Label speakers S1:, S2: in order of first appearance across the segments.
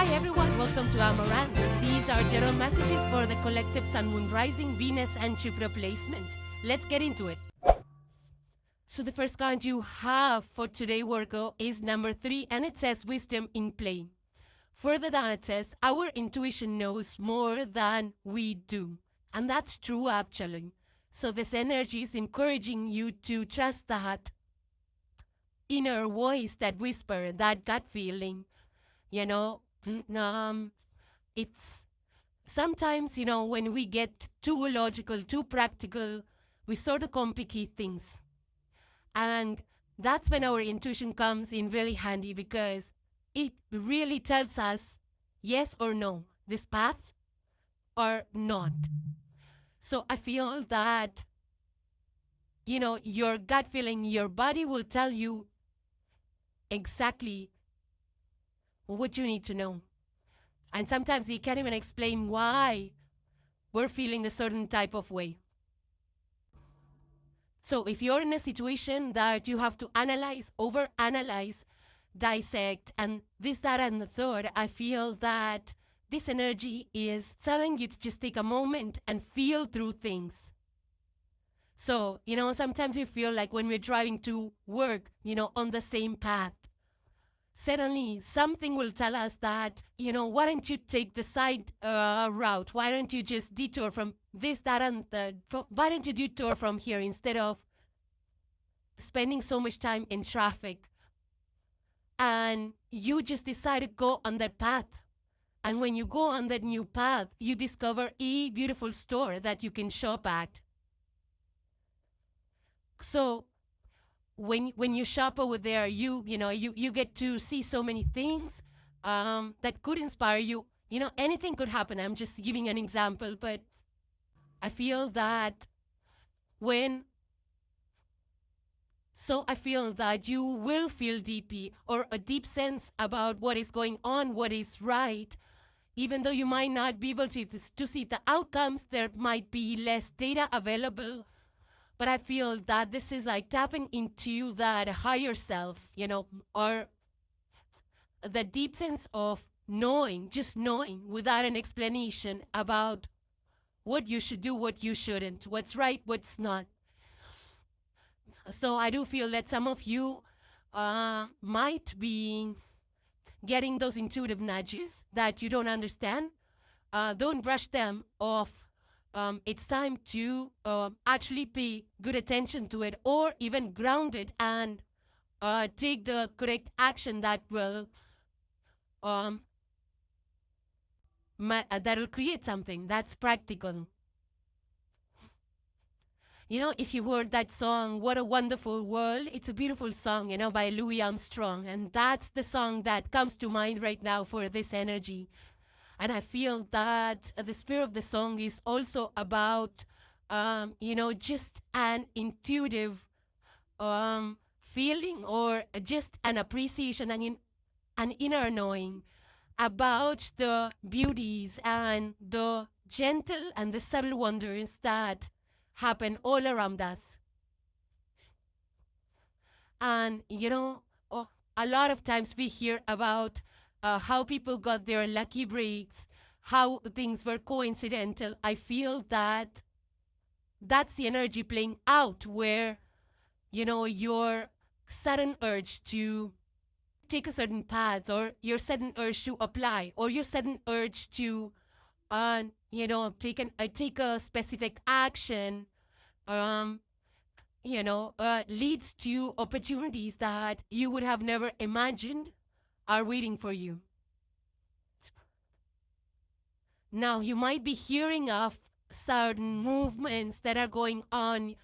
S1: Hi everyone, welcome to Amaranth. These are general messages for the collective Sun, Moon, Rising, Venus and Jupiter placements. Let's get into it. So the first card you have for today, Virgo, is number 3 and it says wisdom in play. Further down it says, our intuition knows more than we do. And that's true actually. So this energy is encouraging you to trust that inner voice, that whisper, that gut feeling. It's sometimes, when we get too logical, too practical, we sort of complicate things. And that's when our intuition comes in really handy because it really tells us yes or no, this path or not. So I feel that, your gut feeling, your body will tell you exactly what you need to know. And sometimes you can't even explain why we're feeling a certain type of way. So if you're in a situation that you have to analyze, overanalyze, dissect, and this, that, and the third, I feel that this energy is telling you to just take a moment and feel through things. So, sometimes we feel like when we're driving to work, on the same path, suddenly something will tell us that, why don't you take the side route? Why don't you just detour from this, that, and why don't you detour from here instead of spending so much time in traffic? And you just decide to go on that path. And when you go on that new path, you discover a beautiful store that you can shop at. So when you shop over there, you get to see so many things that could inspire you. Anything could happen. I'm just giving an example, but I feel that I feel that you will feel deeply or a deep sense about what is going on, what is right. Even though you might not be able to see the outcomes, there might be less data available. But I feel that this is like tapping into that higher self, or the deep sense of knowing, just knowing without an explanation about what you should do, what you shouldn't, what's right, what's not. So I do feel that some of you might be getting those intuitive nudges that you don't understand. Don't brush them off. It's time to actually pay good attention to it, or even ground it and take the correct action that will create something that's practical. If you heard that song, What a Wonderful World, it's a beautiful song, by Louis Armstrong. And that's the song that comes to mind right now for this energy. And I feel that the spirit of the song is also about, just an intuitive feeling, or just an appreciation, an inner knowing about the beauties and the gentle and the subtle wonders that happen all around us. And, a lot of times we hear about how people got their lucky breaks, how things were coincidental. I feel that that's the energy playing out where, your sudden urge to take a certain path, or your sudden urge to apply, or your sudden urge to, take a specific action, leads to opportunities that you would have never imagined are waiting for you. Now, you might be hearing of certain movements that are going on,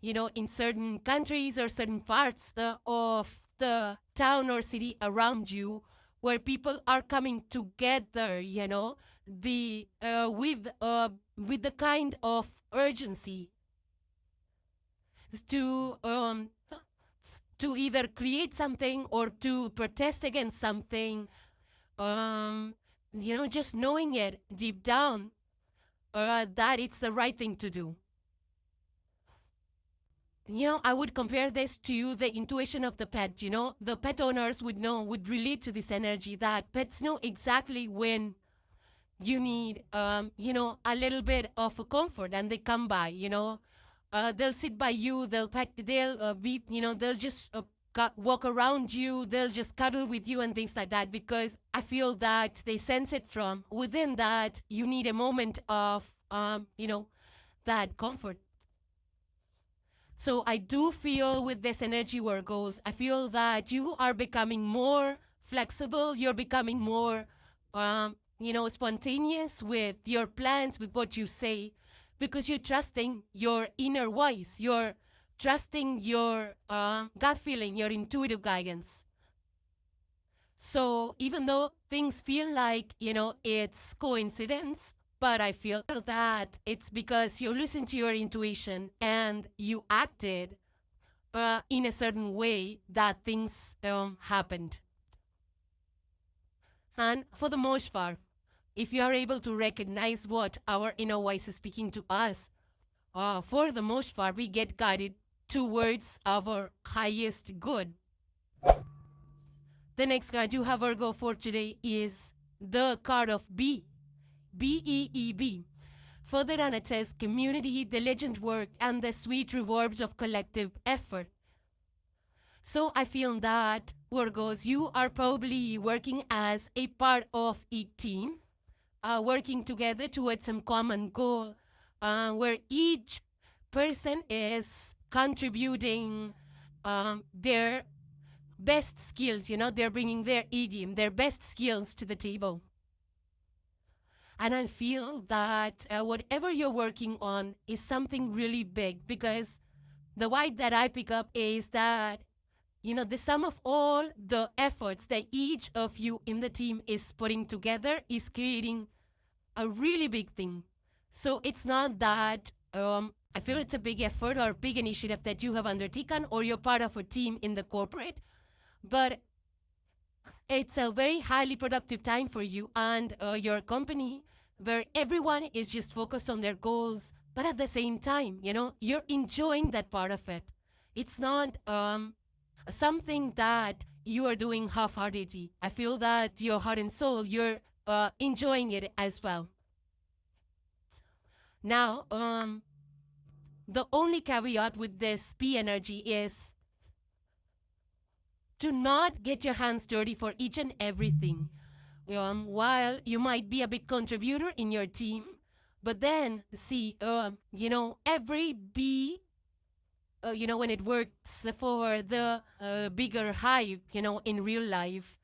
S1: in certain countries or certain parts of the town or city around you, where people are coming together, with the kind of urgency to either create something or to protest against something. Just knowing it deep down that it's the right thing to do. I would compare this to the intuition of the pet. The pet owners would relate to this energy, that pets know exactly when you need, a little bit of a comfort, and they come by. They'll sit by you, they'll be, they'll just walk around you, they'll just cuddle with you and things like that, because I feel that they sense it from within that you need a moment of, that comfort. So I do feel with this energy where it goes, I feel that you are becoming more flexible, you're becoming more, spontaneous with your plans, with what you say, because you're trusting your inner voice, you're trusting your gut feeling, your intuitive guidance. So even though things feel like, it's coincidence, but I feel that it's because you listened to your intuition and you acted in a certain way that things happened. And for the most part, if you are able to recognize what our inner voice is speaking to us, for the most part, we get guided towards our highest good. The next card you have, Virgo, for today is the card of B. B-E-E-B. Further on it says, community, diligent work, and the sweet rewards of collective effort. So I feel that, Virgos, you are probably working as a part of a team, working together towards some common goal, where each person is contributing their best skills. They're bringing their idiom, their best skills to the table. And I feel that whatever you're working on is something really big, because the vibe that I pick up is that, the sum of all the efforts that each of you in the team is putting together is creating a really big thing. So it's not that I feel it's a big effort or big initiative that you have undertaken, or you're part of a team in the corporate, but it's a very highly productive time for you and your company, where everyone is just focused on their goals, but at the same time, you're enjoying that part of it. It's not something that you are doing half-heartedly. I feel that your heart and soul, you're enjoying it as well. Now, the only caveat with this P energy is, do not get your hands dirty for each and everything. While you might be a big contributor in your team, but then see, every B, when it works for the bigger hive, in real life,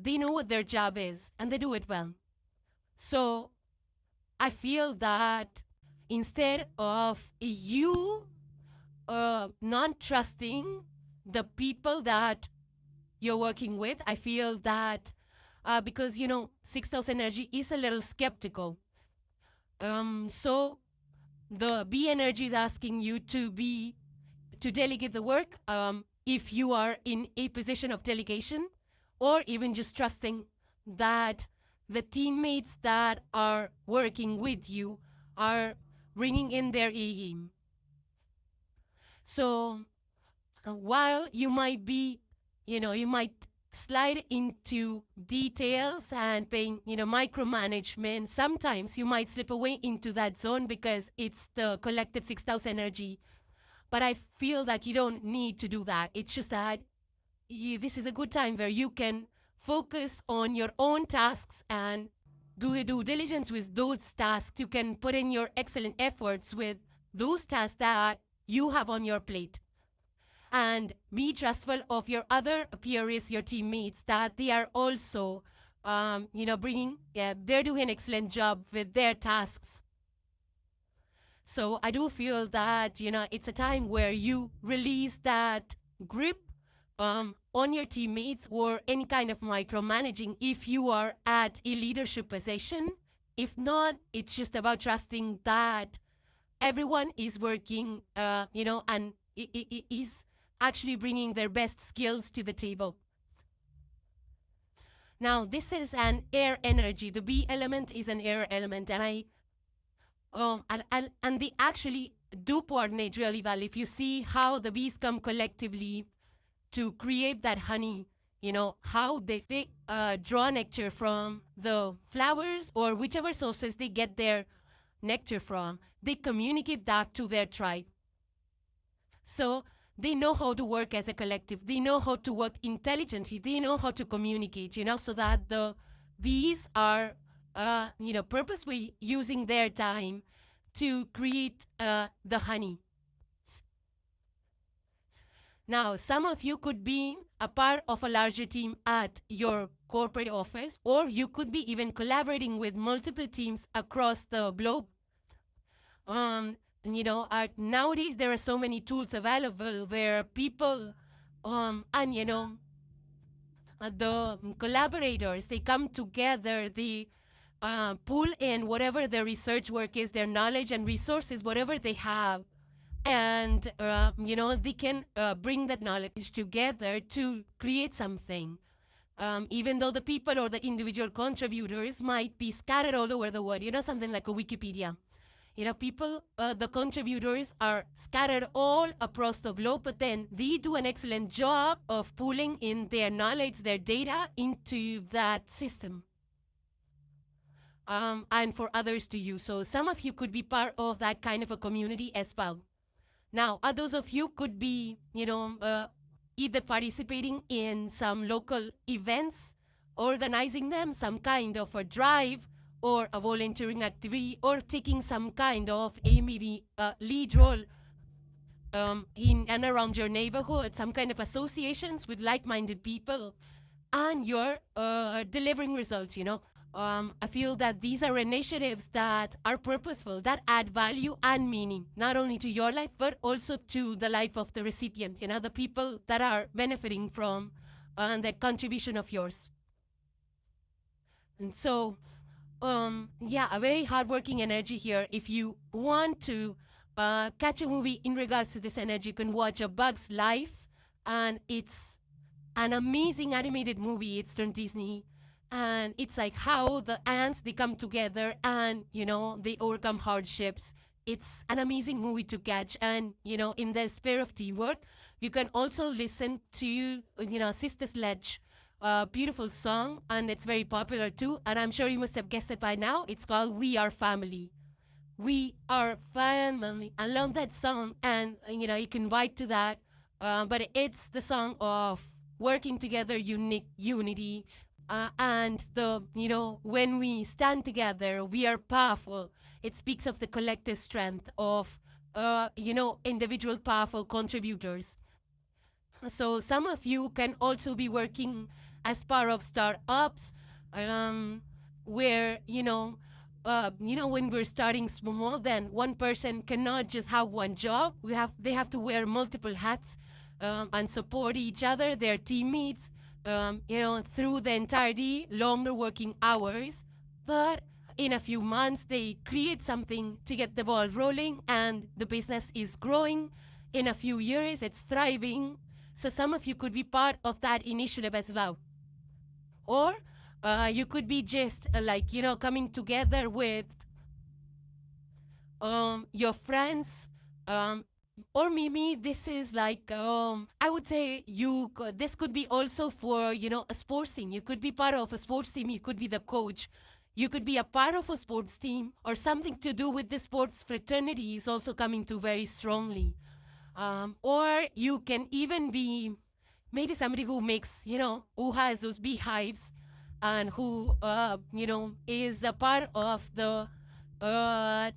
S1: they know what their job is and they do it well. So I feel that instead of you not trusting the people that you're working with, I feel that because, 6th energy is a little skeptical. So the B energy is asking you to delegate the work if you are in a position of delegation, or even just trusting that the teammates that are working with you are bringing in their A-game. So while you might be, you might slide into details and paying, micromanagement, sometimes you might slip away into that zone because it's the collective 6th energy. But I feel that you don't need to do that. It's just that this is a good time where you can focus on your own tasks and do your due diligence with those tasks. You can put in your excellent efforts with those tasks that you have on your plate. And be trustful of your other peers, your teammates, that they are also, they're doing an excellent job with their tasks. So I do feel that, it's a time where you release that grip on your teammates, or any kind of micromanaging if you are at a leadership position. If not, it's just about trusting that everyone is working, and is actually bringing their best skills to the table. Now, this is an air energy. The B element is an air element, and and they actually do coordinate really well. If you see how the bees come collectively to create that honey, how they draw nectar from the flowers or whichever sources they get their nectar from, they communicate that to their tribe. So they know how to work as a collective. They know how to work intelligently. They know how to communicate, so that the bees are, purposely using their time to create the honey. Now, some of you could be a part of a larger team at your corporate office, or you could be even collaborating with multiple teams across the globe. Nowadays there are so many tools available where people, the collaborators, they come together, they pull in whatever their research work is, their knowledge and resources, whatever they have, and they can bring that knowledge together to create something. Even though the people or the individual contributors might be scattered all over the world, something like a Wikipedia. People, the contributors are scattered all across the globe, but then they do an excellent job of pulling in their knowledge, their data into that system. And for others to use. So some of you could be part of that kind of a community as well. Now, others of you could be, either participating in some local events, organizing them, some kind of a drive, or a volunteering activity, or taking some kind of a maybe lead role in and around your neighborhood, some kind of associations with like-minded people, and you're delivering results, I feel that these are initiatives that are purposeful, that add value and meaning, not only to your life, but also to the life of the recipient, the people that are benefiting from the contribution of yours. And so, a very hardworking energy here. If you want to catch a movie in regards to this energy, you can watch A Bug's Life, and it's an amazing animated movie. It's from Disney, and it's like how the ants, they come together and, they overcome hardships. It's an amazing movie to catch. And, in the spirit of teamwork, you can also listen to, Sister Sledge, beautiful song, and it's very popular too, and I'm sure you must have guessed it by now. It's called We Are Family. We Are Family. I love that song, and you can vibe to that, but it's the song of working together, unity, and the, when we stand together, we are powerful. It speaks of the collective strength of, individual powerful contributors. So some of you can also be working as part of startups, where, when we're starting small, then one person cannot just have one job. They have to wear multiple hats and support each other, their teammates, through the entirety, longer working hours. But in a few months, they create something to get the ball rolling, and the business is growing. In a few years, it's thriving. So some of you could be part of that initiative as well. Or you could be just coming together with your friends, or maybe this is like, I would say this could be also for, a sports team. You could be part of a sports team. You could be the coach. You could be a part of a sports team, or something to do with the sports fraternity is also coming to very strongly. Or you can even be maybe somebody who makes, who has those beehives, and who, is a part of the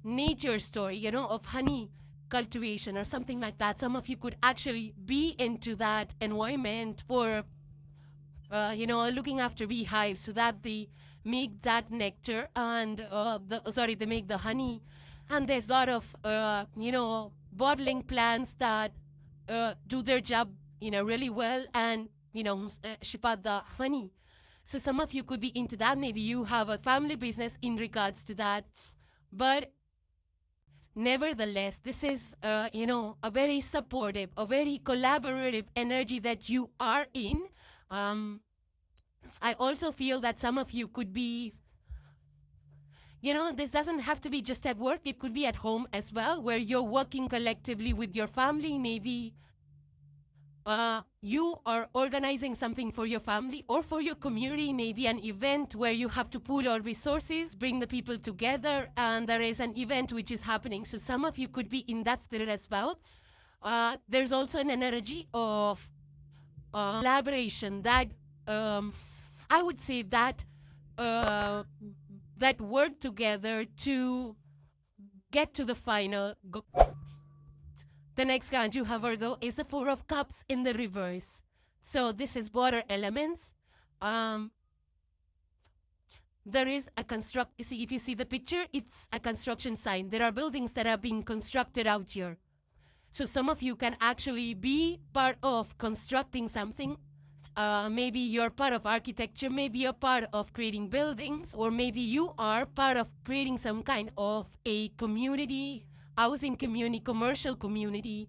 S1: nature story, of honey cultivation or something like that. Some of you could actually be into that environment for, looking after beehives so that they make that nectar and, they make the honey. And there's a lot of, bottling plants that do their job, really well, and, ship out the honey. So some of you could be into that. Maybe you have a family business in regards to that. But nevertheless, this is, a very supportive, a very collaborative energy that you are in. I also feel that some of you could be, This doesn't have to be just at work. It could be at home as well, where you're working collectively with your family. Maybe you are organizing something for your family or for your community, maybe an event where you have to pool your resources, bring the people together, and there is an event which is happening. So some of you could be in that spirit as well. There's also an energy of collaboration that I would say that that work together to get to the final goal. The next card you have, Virgo, is the Four of Cups in the reverse. So this is water elements. There is a see, if you see the picture, it's a construction sign. There are buildings that are being constructed out here. So some of you can actually be part of constructing something. Maybe you're part of architecture, maybe you're part of creating buildings, or maybe you are part of creating some kind of a community, housing community, commercial community.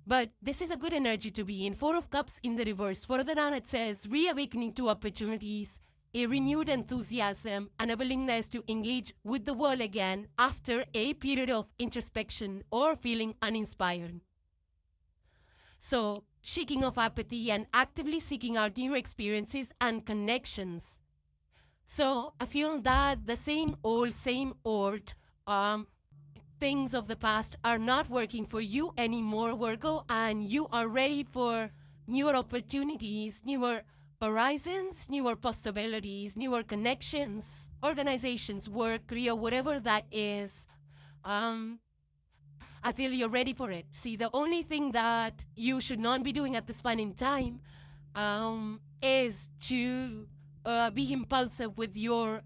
S1: But this is a good energy to be in. Four of Cups in the reverse. Further down it says, reawakening to opportunities, a renewed enthusiasm, and a willingness to engage with the world again after a period of introspection or feeling uninspired. So, shaking off apathy and actively seeking out new experiences and connections. So, I feel that the same old things of the past are not working for you anymore, Virgo, and you are ready for newer opportunities, newer horizons, newer possibilities, newer connections, organizations, work, career, whatever that is. I feel you're ready for it. See, the only thing that you should not be doing at this point in time is to be impulsive with your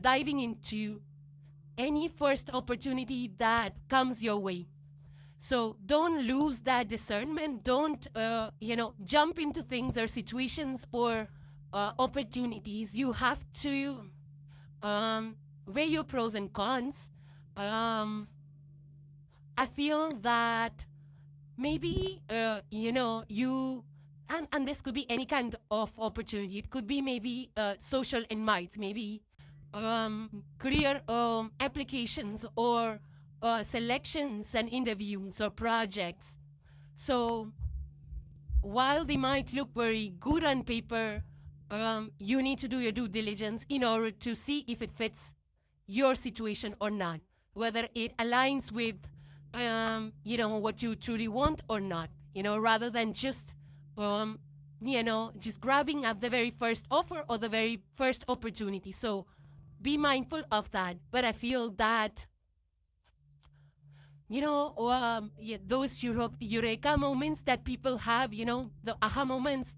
S1: diving into any first opportunity that comes your way. So don't lose that discernment. Don't jump into things or situations or opportunities. You have to weigh your pros and cons. I feel that maybe you and this could be any kind of opportunity. It could be maybe social invites, maybe career applications or selections and interviews or projects. So while they might look very good on paper, you need to do your due diligence in order to see if it fits your situation or not, whether it aligns with what you truly want or not, rather than just just grabbing at the very first offer or the very first opportunity. So be mindful of that. But I feel that those eureka moments that people have, the aha moments,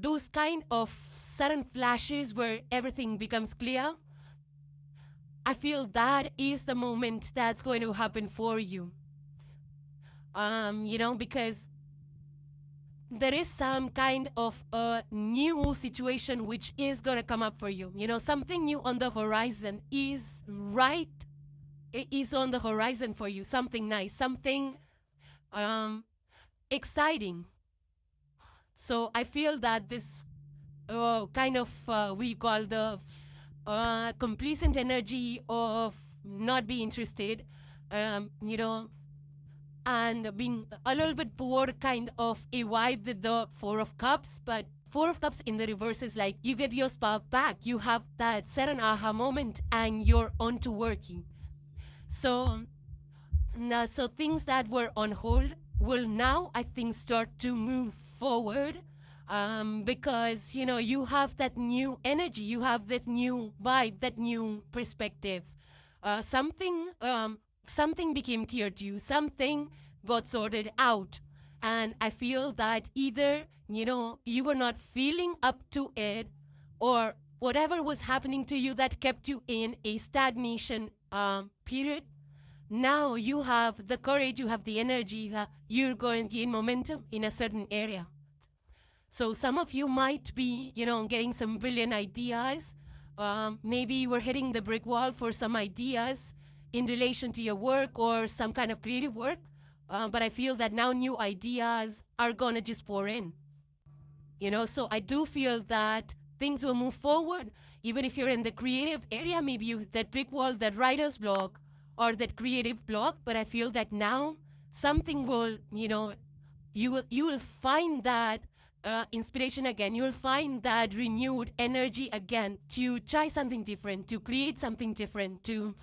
S1: those kind of sudden flashes where everything becomes clear, I feel that is the moment that's going to happen for you. Because there is some kind of a new situation which is going to come up for you. Something new on the horizon is on the horizon for you. Something nice, something exciting. So I feel that this kind of, we call the complacent energy of not being interested, and being a little bit poor kind of a vibe with the Four of Cups. But Four of Cups in the reverse is like you get your spark back. You have that sudden aha moment and you're on to working. So things that were on hold will now, I think, start to move forward. Because you have that new energy, you have that new vibe, that new perspective. Something became clear to you, something got sorted out, and I feel that either you were not feeling up to it, or whatever was happening to you that kept you in a stagnation period. Now you have the courage, you have the energy that you're going to gain momentum in a certain area. So some of you might be, getting some brilliant ideas. Maybe you were hitting the brick wall for some ideas in relation to your work or some kind of creative work. But I feel that now new ideas are going to just pour in. So I do feel that things will move forward. Even if you're in the creative area, maybe you that brick wall, that writer's block, or that creative block. But I feel that now something will, you will find that inspiration again. You'll find that renewed energy again to try something different, to create something different, to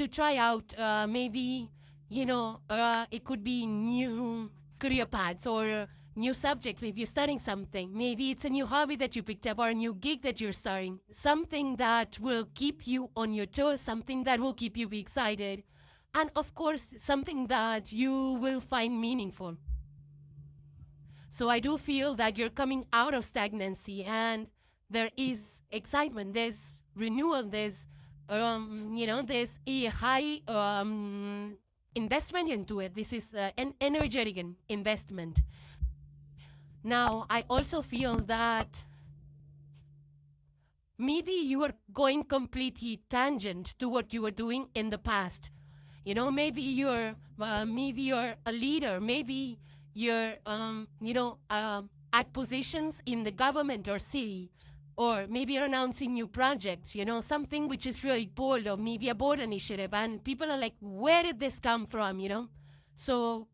S1: to try out maybe, it could be new career paths or new subject. Maybe you're studying something. Maybe it's a new hobby that you picked up or a new gig that you're starting. Something that will keep you on your toes, something that will keep you excited. And of course, something that you will find meaningful. So I do feel that you're coming out of stagnancy and there is excitement, there's renewal, there's there's a high investment into it. This is an energetic investment. Now, I also feel that maybe you are going completely tangent to what you were doing in the past. Maybe you're a leader. Maybe you're at positions in the government or city, or maybe you're announcing new projects. Something which is really bold, or maybe a bold initiative, and people are like, "Where did this come from?" So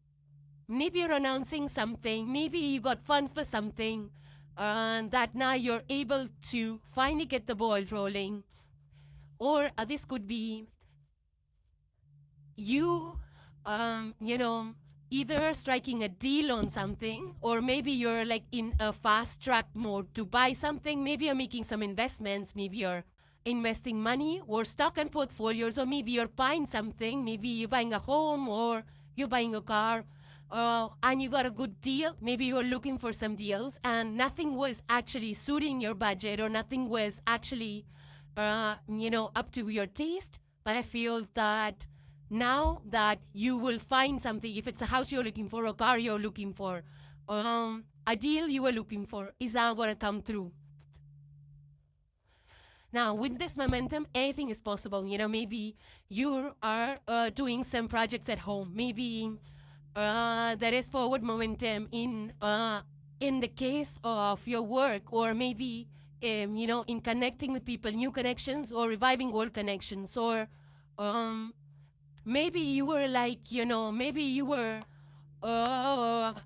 S1: maybe you're announcing something. Maybe you got funds for something, and that now you're able to finally get the ball rolling. Or this could be you, either striking a deal on something, or maybe you're like in a fast track mode to buy something. Maybe you're making some investments. Maybe you're investing money or stock and portfolios, or maybe you're buying something. Maybe you're buying a home or you're buying a car, and you got a good deal. Maybe you're looking for some deals and nothing was actually suiting your budget, or nothing was actually, up to your taste. But I feel that now that you will find something, if it's a house you're looking for, a car you're looking for, a deal you were looking for, is now going to come through. Now, with this momentum, anything is possible. Maybe you are doing some projects at home. Maybe there is forward momentum in the case of your work, or maybe, in connecting with people, new connections, or reviving old connections, or maybe you were like, maybe you were,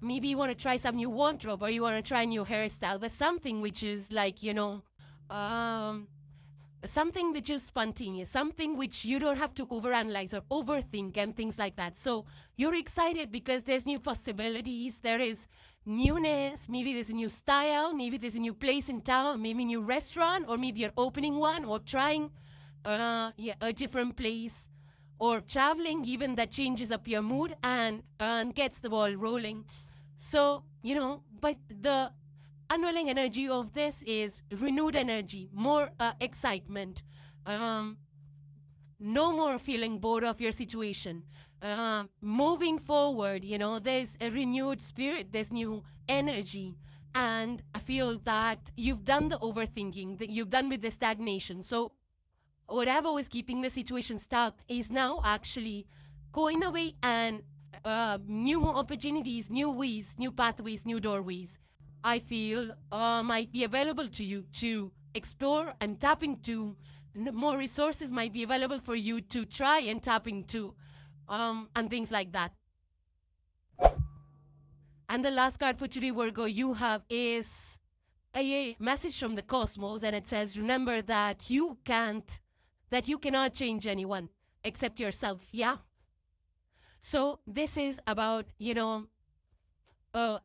S1: maybe you want to try some new wardrobe, or you want to try a new hairstyle. But something which is like, something which is spontaneous, something which you don't have to overanalyze or overthink and things like that. So you're excited because there's new possibilities, there is newness, maybe there's a new style, maybe there's a new place in town, maybe a new restaurant, or maybe you're opening one, or trying a different place, or traveling even, that changes up your mood and gets the ball rolling. So, but the underlying energy of this is renewed energy, more excitement, no more feeling bored of your situation, moving forward. There's a renewed spirit, there's new energy, and I feel that you've done the overthinking, that you've done with the stagnation. So whatever was keeping the situation stuck is now actually going away, and new opportunities, new ways, new pathways, new doorways, I feel might be available to you to explore and tap into. More resources might be available for you to try and tap into, and things like that. And the last card for today, Virgo, you have is a message from the cosmos, and it says, remember that you cannot change anyone except yourself. Yeah. So this is about,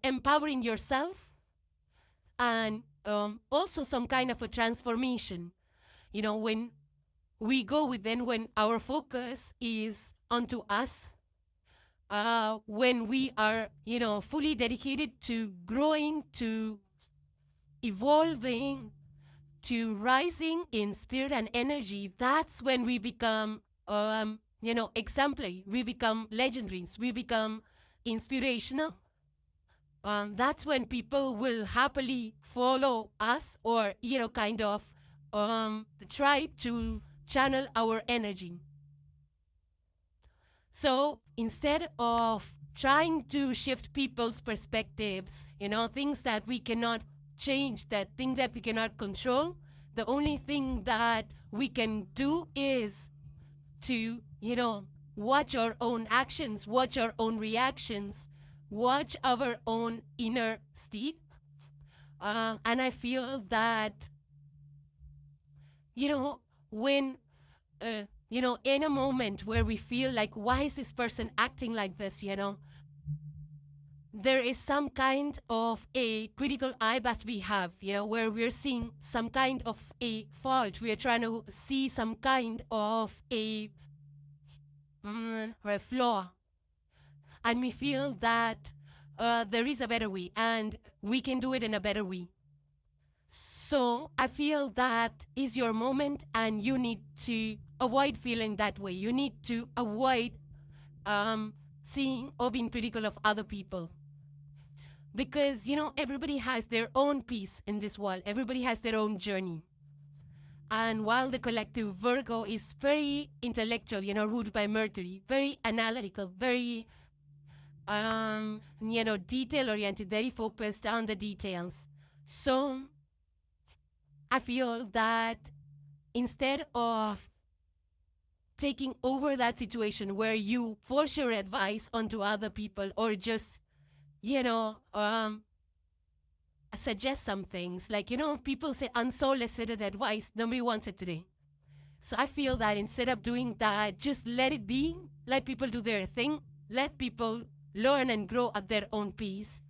S1: empowering yourself, and also some kind of a transformation. When we go within, when our focus is onto us, when we are, fully dedicated to growing, to evolving, to rising in spirit and energy, that's when we become, exemplary. We become legendaries. We become inspirational. That's when people will happily follow us, or, try to channel our energy. So instead of trying to shift people's perspectives, things that we cannot change, that things that we cannot control. The only thing that we can do is to, watch our own actions, watch our own reactions, watch our own inner state. And I feel that, when, in a moment where we feel like, why is this person acting like this, there is some kind of a critical eye that we have, where we're seeing some kind of a fault. We're trying to see some kind of a flaw. And we feel that there is a better way and we can do it in a better way. So I feel that is your moment and you need to avoid feeling that way. You need to avoid seeing or being critical of other people. Because, everybody has their own piece in this world. Everybody has their own journey. And while the collective Virgo is very intellectual, ruled by Mercury, very analytical, very, detail-oriented, very focused on the details. So I feel that instead of taking over that situation where you force your advice onto other people or just suggest some things. Like, people say unsolicited advice. Nobody wants it today. So I feel that instead of doing that, just let it be. Let people do their thing. Let people learn and grow at their own pace.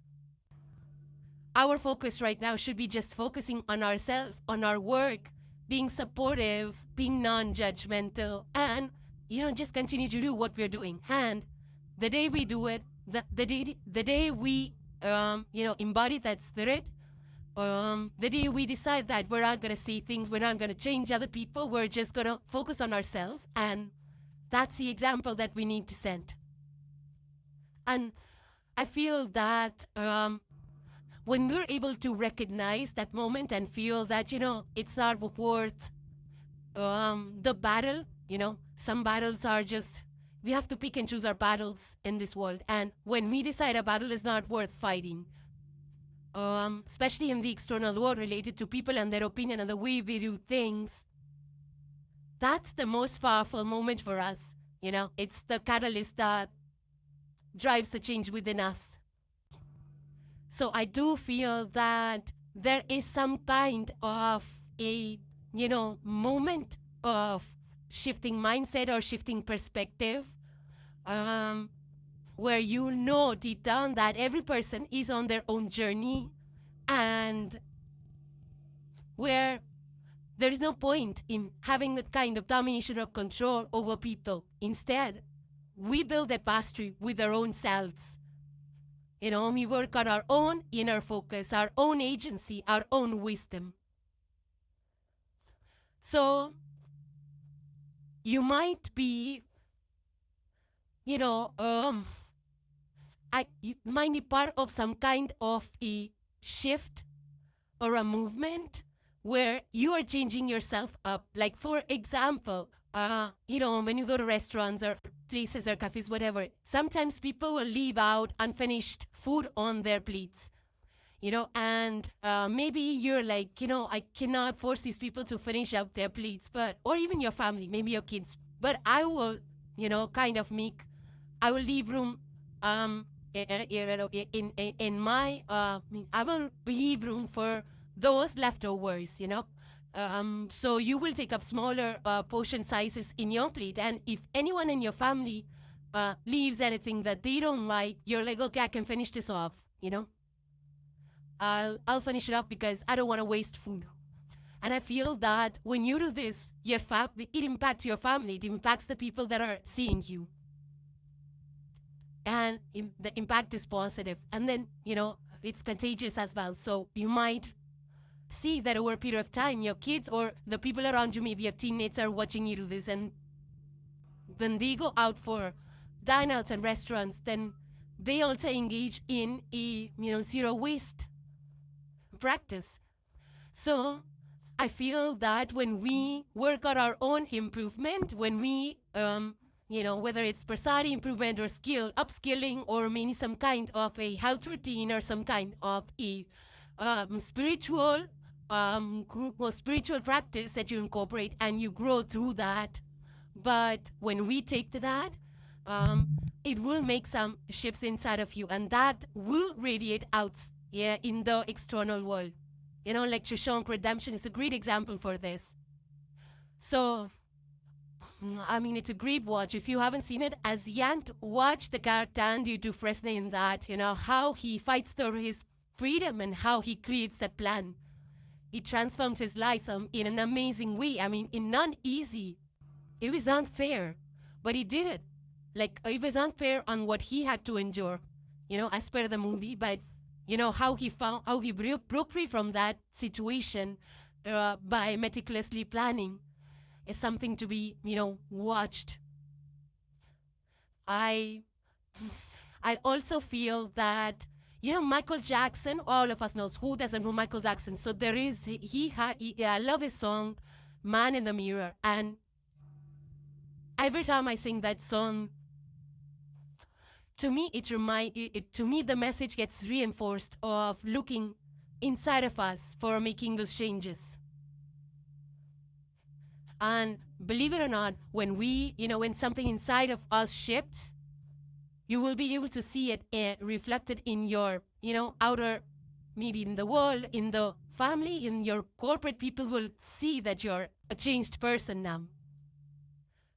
S1: Our focus right now should be just focusing on ourselves, on our work, being supportive, being non-judgmental, and, just continue to do what we're doing. And the day we do it, the day we, embody that spirit, the day we decide that we're not going to see things, we're not going to change other people, we're just going to focus on ourselves. And that's the example that we need to send. And I feel that when we're able to recognize that moment and feel that, it's not worth the battle, some battles are just, we have to pick and choose our battles in this world. And when we decide a battle is not worth fighting, especially in the external world related to people and their opinion and the way we do things, that's the most powerful moment for us. It's the catalyst that drives the change within us. So I do feel that there is some kind of a, moment of shifting mindset or shifting perspective, where deep down that every person is on their own journey and where there is no point in having that kind of domination or control over people. Instead, we build a mastery with our own selves. We work on our own inner focus, our own agency, our own wisdom. So you might be, you might be part of some kind of a shift or a movement where you are changing yourself up. Like, for example, when you go to restaurants or places or cafes, whatever, sometimes people will leave out unfinished food on their plates. And maybe you're like, I cannot force these people to finish out their plates, or even your family, maybe your kids. But I will, I will leave room, I will leave room for those leftovers, so you will take up smaller portion sizes in your plate. And if anyone in your family leaves anything that they don't like, you're like, okay, I can finish this off, I'll finish it off because I don't want to waste food. And I feel that when you do this, it impacts your family. It impacts the people that are seeing you. And the impact is positive. And then, it's contagious as well. So you might see that over a period of time, your kids or the people around you, maybe your teammates, are watching you do this. And when they go out for dine outs and restaurants, then they also engage in a, zero waste practice. So I feel that when we work on our own improvement, when we, whether it's personality improvement or skill, upskilling, or maybe some kind of a health routine or some kind of a spiritual group or spiritual practice that you incorporate and you grow through that. But when we take to that, it will make some shifts inside of you, and that will radiate out in the external world. Like Shoshank Redemption is a great example for this. So, it's a great watch. If you haven't seen it as yet, watch the character Andy Dufresne in that, how he fights for his freedom and how he creates that plan. He transforms his life in an amazing way. In not easy. It was unfair, but he did it. It was unfair on what he had to endure, as per the movie, but, how he broke free from that situation by meticulously planning is something to be, watched. I also feel that, Michael Jackson, all of us knows, who doesn't know Michael Jackson? So there is, I love his song, Man in the Mirror, and every time I sing that song, to me, the message gets reinforced of looking inside of us for making those changes. And believe it or not, when when something inside of us shifts, you will be able to see it reflected in your, outer, maybe in the world, in the family, in your corporate. People will see that you're a changed person now.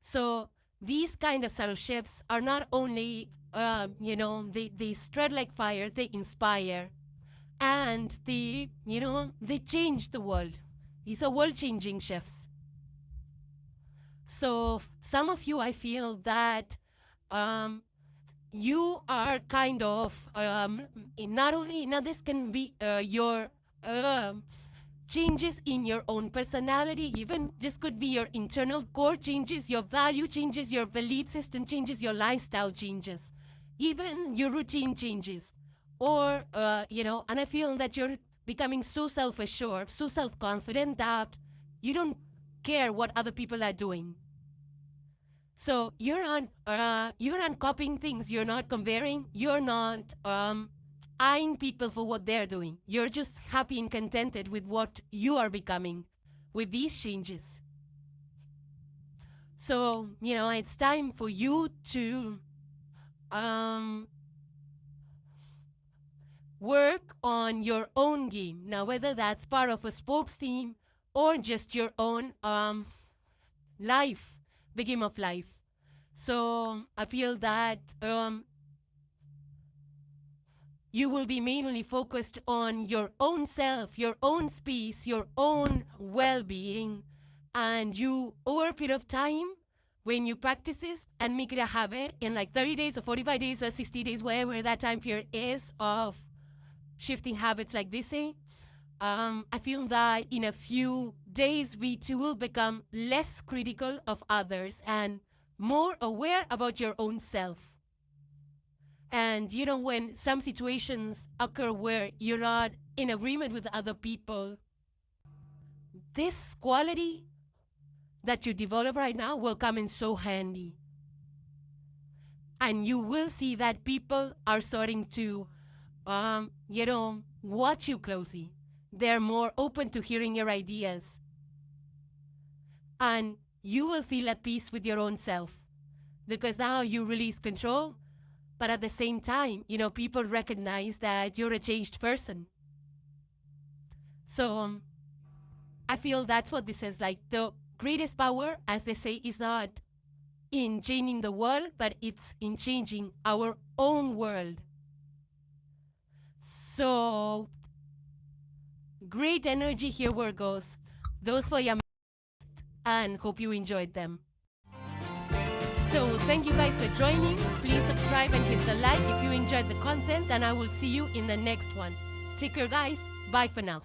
S1: So these kind of subtle shifts are not only, they spread like fire, they inspire, and they change the world. These are world-changing shifts. So some of you, I feel that you are kind of, now this can be your changes in your own personality, even just could be your internal core changes, your value changes, your belief system changes, your lifestyle changes, even your routine changes. Or, and I feel that you're becoming so self-assured, so self-confident that you don't care what other people are doing. So you're not copying things, you're not comparing, you're not eyeing people for what they're doing. You're just happy and contented with what you are becoming with these changes. So, it's time for you to work on your own game. Now, whether that's part of a sports team or just your own life, the game of life. So I feel that you will be mainly focused on your own self, your own space, your own well-being, and you, over a period of time, when you practice this and make it a habit in 30 days or 45 days or 60 days, whatever that time period is of shifting habits like this, I feel that in a few days, we too will become less critical of others and more aware about your own self. And, when some situations occur where you're not in agreement with other people, this quality that you develop right now will come in so handy. And you will see that people are starting to, watch you closely. They're more open to hearing your ideas. And you will feel at peace with your own self because now you release control, but at the same time, people recognize that you're a changed person. So I feel that's what this is like. The greatest power, as they say, is not in changing the world, but it's in changing our own world. So great energy here, Virgos. Those for your and hope you enjoyed them. So thank you guys for joining. Please subscribe and hit the like if you enjoyed the content, and I will see you in the next one. Take care, guys. Bye for now.